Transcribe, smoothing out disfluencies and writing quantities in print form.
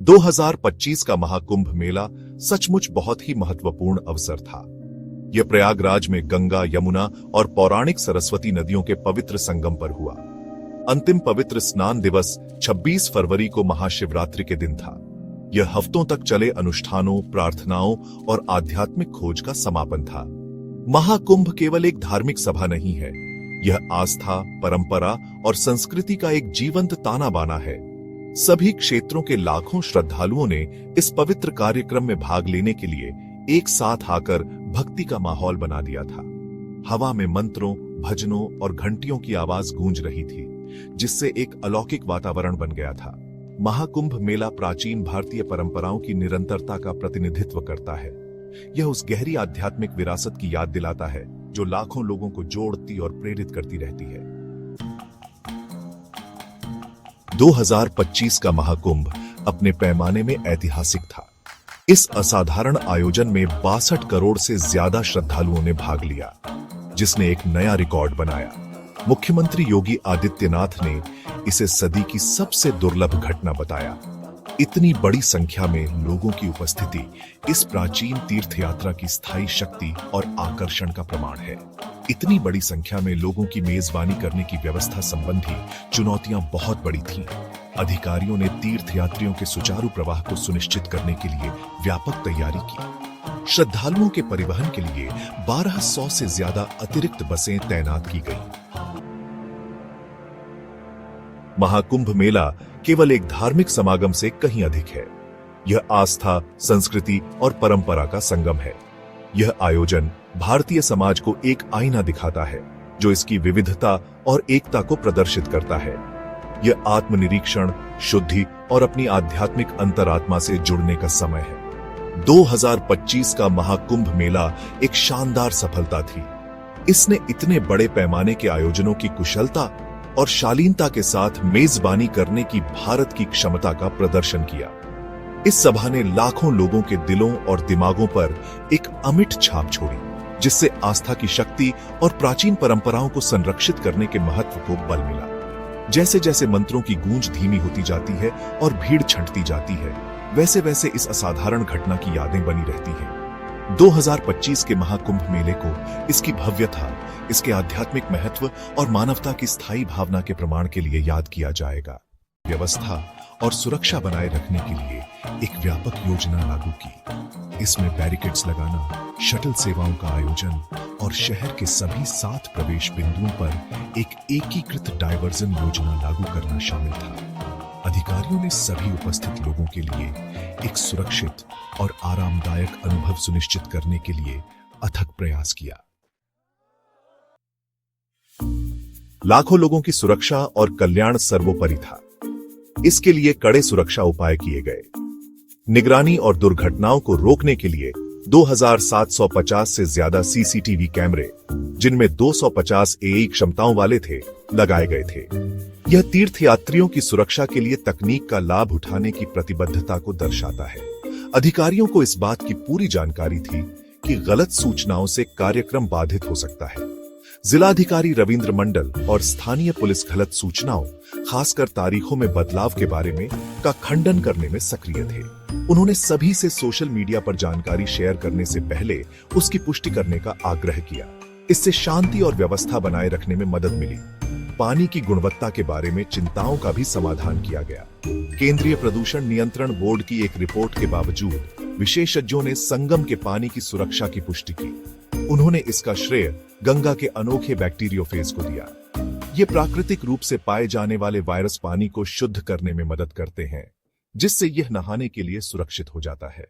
2025 का महाकुंभ मेला सचमुच बहुत ही महत्वपूर्ण अवसर था। यह प्रयागराज में गंगा, यमुना और पौराणिक सरस्वती नदियों के पवित्र संगम पर हुआ। अंतिम पवित्र स्नान दिवस 26 फरवरी को महाशिवरात्रि के दिन था। यह हफ्तों तक चले अनुष्ठानों, प्रार्थनाओं और आध्यात्मिक खोज का समापन था। महाकुंभ केवल एक धार्मिक सभा नहीं है, यह आस्था, परंपरा और संस्कृति का एक जीवंत ताना बाना है। सभी क्षेत्रों के लाखों श्रद्धालुओं ने इस पवित्र कार्यक्रम में भाग लेने के लिए एक साथ आकर भक्ति का माहौल बना दिया था। हवा में मंत्रों, भजनों और घंटियों की आवाज गूंज रही थी, जिससे एक अलौकिक वातावरण बन गया था। महाकुंभ मेला प्राचीन भारतीय परंपराओं की निरंतरता का प्रतिनिधित्व करता है। यह उस गहरी आध्यात्मिक विरासत की याद दिलाता है जो लाखों लोगों को जोड़ती और प्रेरित करती रहती है। 2025 का महाकुंभ अपने पैमाने में ऐतिहासिक था। इस असाधारण आयोजन में 62 करोड़ से ज्यादा श्रद्धालुओं ने भाग लिया, जिसने एक नया रिकॉर्ड बनाया। मुख्यमंत्री योगी आदित्यनाथ ने इसे सदी की सबसे दुर्लभ घटना बताया। इतनी बड़ी संख्या में लोगों की उपस्थिति इस प्राचीन तीर्थ यात्रा की स्थायी शक्ति और आकर्षण का प्रमाण है। इतनी बड़ी संख्या में लोगों की मेजबानी करने की व्यवस्था संबंधी चुनौतियां बहुत बड़ी थीं। अधिकारियों ने तीर्थयात्रियों के सुचारू प्रवाह को सुनिश्चित करने के लिए व्यापक तैयारी की। श्रद्धालुओं के परिवहन के लिए 1200 से ज्यादा अतिरिक्त बसें तैनात की गईं। महाकुंभ मेला केवल एक धार्मिक समागम से कहीं अधिक है। यह आस्था, संस्कृति और परंपरा का संगम है। यह आयोजन भारतीय समाज को एक आईना दिखाता है, जो इसकी विविधता और एकता को प्रदर्शित करता है। यह आत्मनिरीक्षण, शुद्धि और अपनी आध्यात्मिक अंतरात्मा से जुड़ने का समय है। 2025 का महाकुंभ मेला एक शानदार सफलता थी। इसने इतने बड़े पैमाने के आयोजनों की कुशलता और शालीनता के साथ मेजबानी करने की भारत की क्षमता का प्रदर्शन किया। इस सभा ने लाखों लोगों के दिलों और दिमागों पर एक अमिट छाप छोड़ी, जिससे आस्था की शक्ति और प्राचीन परंपराओं को संरक्षित करने के महत्व को बल मिला। जैसे जैसे मंत्रों की गूंज धीमी होती जाती है और भीड़ छंटती जाती है, वैसे वैसे इस असाधारण घटना की यादें बनी रहती हैं। 2025 के महाकुंभ मेले को इसकी भव्यता, इसके आध्यात्मिक महत्व और मानवता की स्थायी भावना के प्रमाण के लिए याद किया जाएगा। व्यवस्था और सुरक्षा बनाए रखने के लिए एक व्यापक योजना लागू की। इसमें बैरिकेड्स लगाना, शटल सेवाओं का आयोजन और शहर के सभी 7 प्रवेश बिंदुओं पर एक एकीकृत डायवर्जन योजना लागू करना शामिल था। अधिकारियों ने सभी उपस्थित लोगों के लिए एक सुरक्षित और आरामदायक अनुभव सुनिश्चित करने के लिए अथक प्रयास किया। लाखों लोगों की सुरक्षा और कल्याण सर्वोपरि था। इसके लिए कड़े सुरक्षा उपाय किए गए। निगरानी और दुर्घटनाओं को रोकने के लिए 2750 से ज्यादा सीसीटीवी कैमरे, जिनमें 250 एआई क्षमताओं वाले थे, लगाए गए थे। यह तीर्थयात्रियों की सुरक्षा के लिए तकनीक का लाभ उठाने की प्रतिबद्धता को दर्शाता है। अधिकारियों को इस बात की पूरी जानकारी थी कि गलत सूचनाओं से कार्यक्रम बाधित हो सकता है। जिलाधिकारी रविंद्र मंडल और स्थानीय पुलिस गलत सूचनाओं, खासकर तारीखों में बदलाव के बारे में का खंडन करने में सक्रिय थे। उन्होंने सभी से सोशल मीडिया पर जानकारी शेयर करने से पहले उसकी पुष्टि करने का आग्रह किया। इससे शांति और व्यवस्था बनाए रखने में मदद मिली। पानी की गुणवत्ता के बारे में चिंताओं का भी समाधान किया गया। केंद्रीय प्रदूषण नियंत्रण बोर्ड की एक रिपोर्ट के बावजूद विशेषज्ञों ने संगम के पानी की सुरक्षा की पुष्टि की। उन्होंने इसका श्रेय गंगा के अनोखे बैक्टीरियोफेज को दिया। ये प्राकृतिक रूप से पाए जाने वाले वायरस पानी को शुद्ध करने में मदद करते हैं, जिससे यह नहाने के लिए सुरक्षित हो जाता है।